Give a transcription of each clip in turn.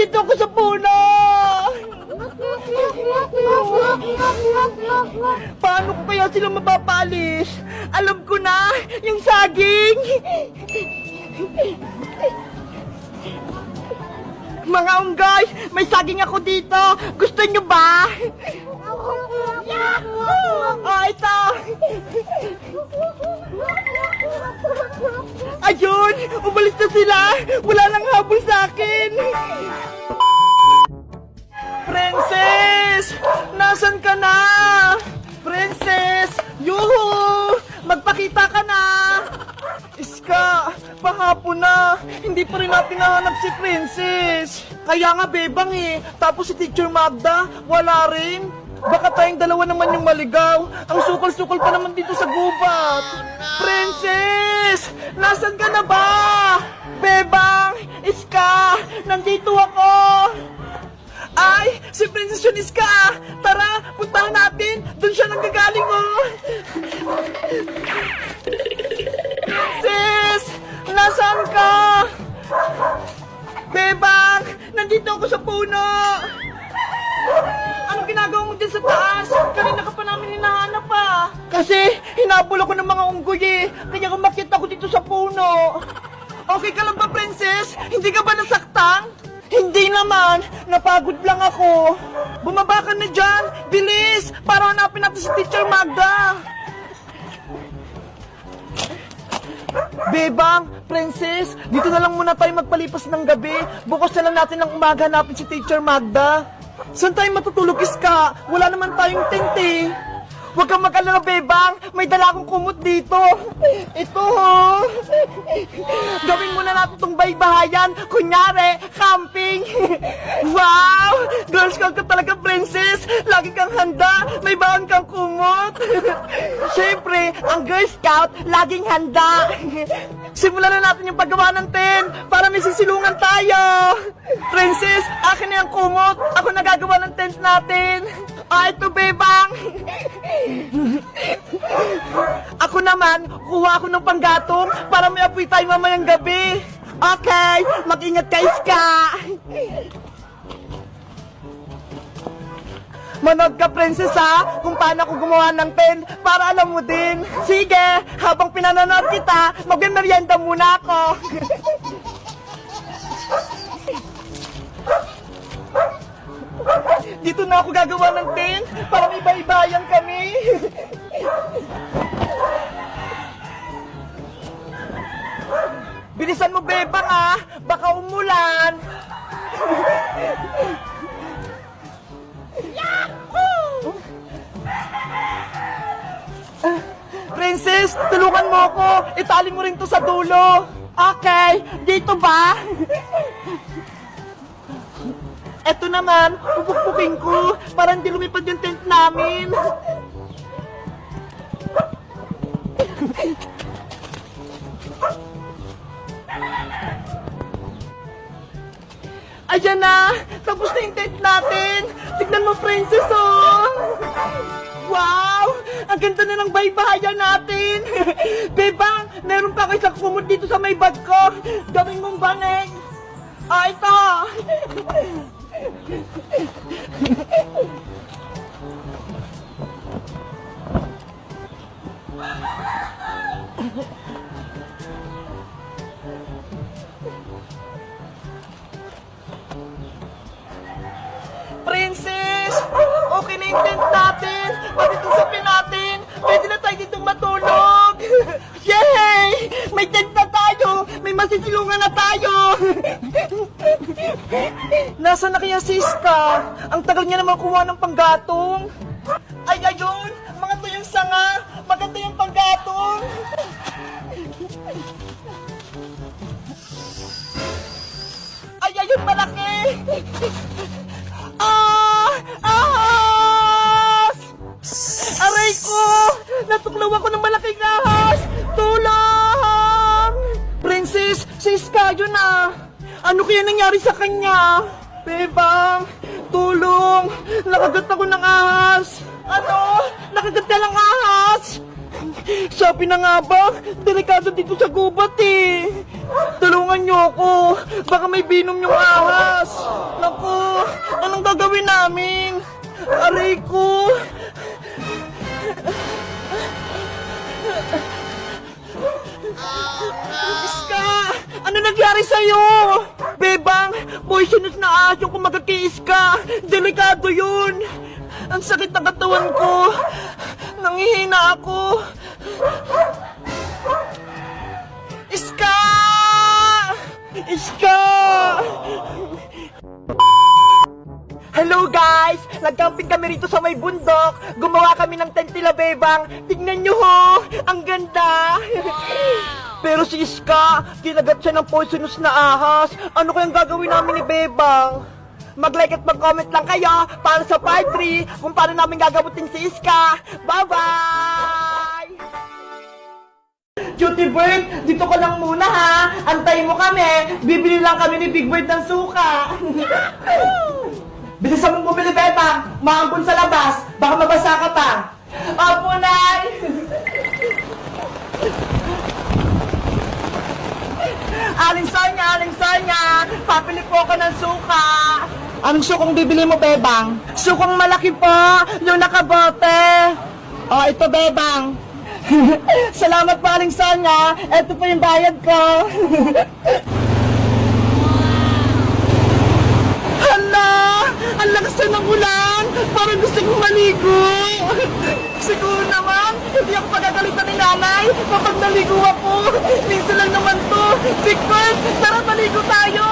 Nandito ako sa puno! Paano ko kaya sila mapapalis? Alam ko na, yung saging! Mga unggoy, may saging ako dito! Gusto nyo ba? Oh, ito! Ayun! Umalis na sila! Wala nang habol sa akin! Princess! Nasaan ka na? Princess! Yuhu! Magpakita ka na! Iska! Pahapon na! Hindi pa rin natin nahanap si Princess! Kaya nga bebang eh! Tapos si Teacher Magda, wala rin! Baka tayong dalawa naman yung maligaw! Ang sukal-sukal pa naman dito sa gubat! Princess! Nasaan ka na ba? Bebang! Iska! Nandito ako! Ay! Si Princess yun, Iska! Tara! Puntahan natin! Doon siya nanggagaling, oh! Princess! Nasaan ka? Bebang! Nandito ako sa puno! Anong ginagawa mo dyan sa taas? Kanina ka pa namin hinahanap pa! Kasi hinabol ako ng mga unggoy eh! Kaya kumakit ako dito sa puno! Okay ka lang ba, Princess? Hindi ka ba nasaktan? Hindi naman! Napagod lang ako! Bumaba ka na dyan! Bilis! Para hanapin natin si Teacher Magda! Bebang, Princess, dito na lang muna tayo magpalipas ng gabi. Bukas na lang natin ng umaga hanapin si Teacher Magda. Saan tayo matutulog, Iska? Wala naman tayong tent eh. Huwag kang mag-alala, Bebang. May dala akong kumot dito. Ito, oh. Gawin muna natin itong baybahayan. Kunyari, camping. Wow! Girl Scout ka talaga, Princess. Lagi kang handa. May baon kang kumot. Siyempre, ang Girl Scout, laging handa. Simulan na natin yung paggawa ng tent para may sisilungan tayo. Princess, akin na yung kumot. Ako nagagawa ng tent natin. Ah, ito, Bebang. Ako naman, kuha ako ng panggatong para may apoy tayo mamayang gabi. Okay, mag-ingat ka, Iska. Manood ka, Princess, ha? Kung paano ako gumawa ng tent para alam mo din. Sige, habang pinanonood kita, mag-merienda muna ako. Dito na ako gagawa ng tent para may baybayan kami. Bilisan mo, Bebang, ah. Baka umulan. Princess, tulungan mo ako. Itali mo rin to sa dulo. Okay, dito ba? Eto naman, pupukpukin ko para hindi lumipad yung tent namin. Ayan na! Tapos na yung tent natin! Tignan mo, Princess, oh! Wow! Ang ganda na ng baybahayan natin! Bebang, meron pa kayo sa kumot dito sa may bag ko! Gawin mong banig! Ah, ito! Princess! Okay na yung tent natin! Pati tusapin natin! Pwede na tayo dito matulog! Yay! May tent na tayo! May masisilungan na tayo! Nasaan na kaya si Iska? Ang tagal niya naman kumuha ng panggatong. Ay, ayun! Mga tuyong sanga! Maganda yung panggatong! Ay, ayun! Malaki! Ah! Ahas! Aray ko! Natuklaw ako ng malaking ahas! Tulong! Princess, si Iska yun ah! Ano kaya nangyari sa kanya? Bebang, tulong! Nakagat ako ng ahas! Ano? Nakagat ka ng ahas? Sabi na nga ba, delikado dito sa gubat eh! Tulungan nyo Ayoko! Baka may binom yung ahas! Naku! Anong gagawin namin? Aray ko! Iska! Ano nangyari sa'yo? Bebang, poisonous na ahas yung kumagat kay Iska. Delikado yun. Ang sakit ng katawan ko. Nangihina ako. Iska! Iska! Hello guys! Nag-camping kami rito sa may bundok. Gumawa kami ng tent nila, Bebang. Tignan nyo ho! Ang ganda! Pero si Iska, kinagat siya ng poisonous na ahas. Ano kayang gagawin namin ni Bebang? Mag-like at mag-comment lang kayo para sa part 3 kung paano namin gagamutin si Iska. Bye-bye! Cutie Bird, dito ka lang muna ha. Antayin mo kami. Bibili lang kami ni Big Bird ng suka. Bilisan mong bumili, Bebang. Maambon sa labas. Baka mabasa ka pa. Opo, Nay! Aling Sonya! Papili po ako ng suka. Anong sukang bibili mo, Bebang? Sukang malaki po, yung nakabote. Oh, ito, Bebang. Salamat po, Aling Sonya. Ito po yung bayad ko. Hala! Ang lakas na ng ulan! Parang gusto kong maligo! Siguro naman, hindi ako pagagalitan ni nanay kapag naligo ako! Minsan lang naman to! Big Bird, tara maligo tayo!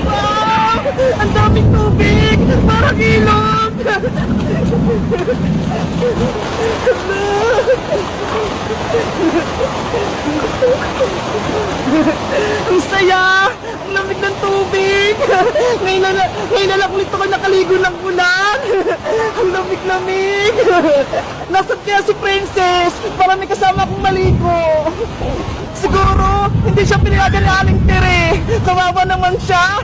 Wow! Ang daming tubig! Parang ilog! Ang saya! Ang lamig ng tubig! Ngayon na lang ulit ako nakaligo ng ulan! Ang lamig-lamig! Nasaan kaya si Princess? Para may kasama akong maligo! Siguro, hindi siya pinayagan ni Aling Tere! Kawawa naman siya!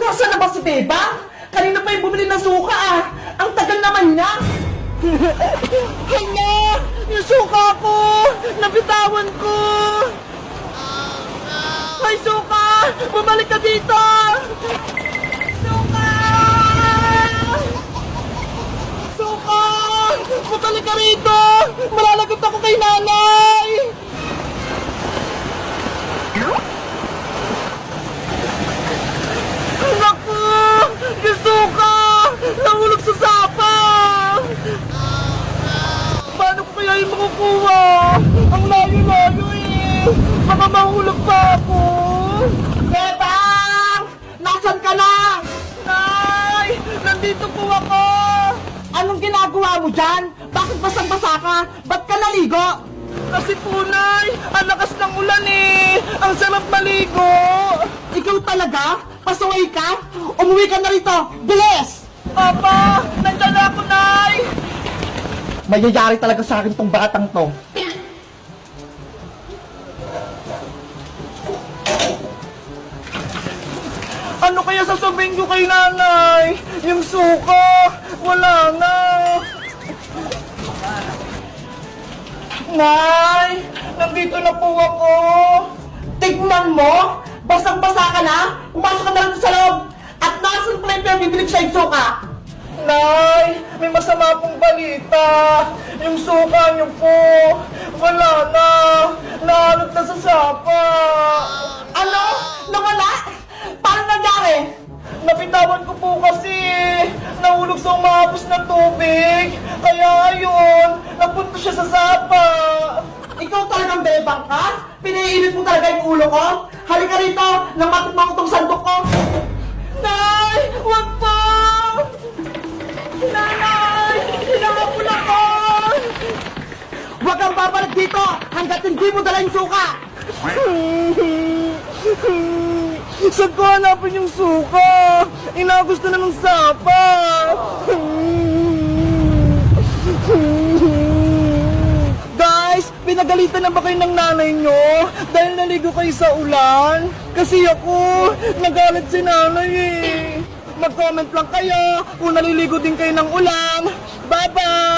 Nasaan na ba si Beba? Kanina pa yung bumili ng suka ah! Ang tagal naman niya! Hala! Yung suka ko! Nabitawan ko! Ay, suka! Bumalik ka dito! Suka! Suka! Bumalik ka rito! Malalagot ako kay nanay! Naku! Yung suka! Nahulog sa sapa! Paano ko kaya yung makukuha? Ang layo-layo eh! Baka mahulog pa ako! Bebang! Nasaan ka na? Nay! Nandito po ako! Anong ginagawa mo dyan? Bakit basang-basa ka? Ba't ka naligo? Kasi po, Nay! Ang lakas ng ulan eh! Ang sarap maligo! Ikaw talaga? Pasaway ka? Umuwi ka na rito! Bilis! Papa! Nandiyan na ako, Nay! Mayayari talaga sa akin tong batang to. Ano kaya sasabihin ko kay nanay? Yung suka, wala na. Nay, nandito na po ako. Tignan mo, basang-basa ka na, pumasok ka na lang sa loob. At nasan pa yung bibilig sa suka? Nay, may masama pong balita. Yung suka niyo po, wala na. Nahanap na sa sapa. Ano? Nawala? Paano nangyari? Napitawan ko po kasi. Nahulog sa umahapos ng tubig. Kaya ayun, napunta siya sa sapa. Ikaw talagang bebang ka? Pinaiinit mo talaga yung ulo ko? Halika rito, nang matikman ko tong sandok ko. Nay, wag po! Nanay! Hinahapon ako! Huwag kang babalik dito hanggat hindi mo dala yung suka! Saan ko hanapin yung suka? Inagos na ng sapa! Guys, pinagalitan na ba kayo ng nanay nyo? Dahil naligo kayo sa ulan? Kasi ako, nagalit si nanay eh! Mag-comment lang kayo kung naliligo din kayo ng ulan. Bye-bye!